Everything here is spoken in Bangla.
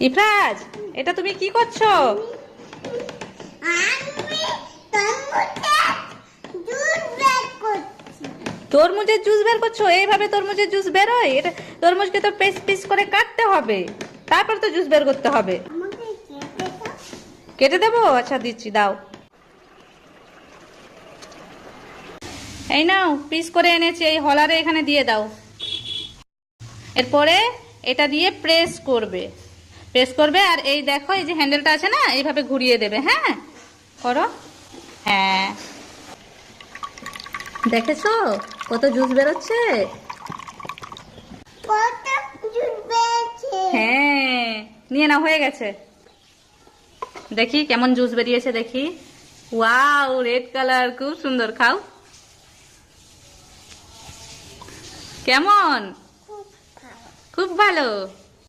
ইফরাজ, এটা তুমি কি করছো? তরমুজের জুস বের করছো? এইভাবে তরমুজের জুস বেরোয়? এটা তরমুজকে তো পিস পিস করে কাটতে হবে, তারপর তো জুস বের করতে হবে। কেটে দেবো? আচ্ছা দিচ্ছি, দাও। এই নাও, পিস করে এনেছি, এই হলারে এখানে দিয়ে দাও। এরপরে এটা দিয়ে প্রেস করবে, আর এই দেখো, এই যে হ্যান্ডেলটা আছে না, এইভাবে ঘুরিয়ে দেবে। হ্যাঁ, করো। হ্যাঁ, দেখেছো কত জুস বেরোচ্ছে? হ্যাঁ, নিয়ে নাও, হয়ে গেছে। দেখি কেমন জুস বেরিয়েছে, দেখি। ওয়াও, রেড কালার, খুব সুন্দর। খাও। কেমন? খুব ভালো।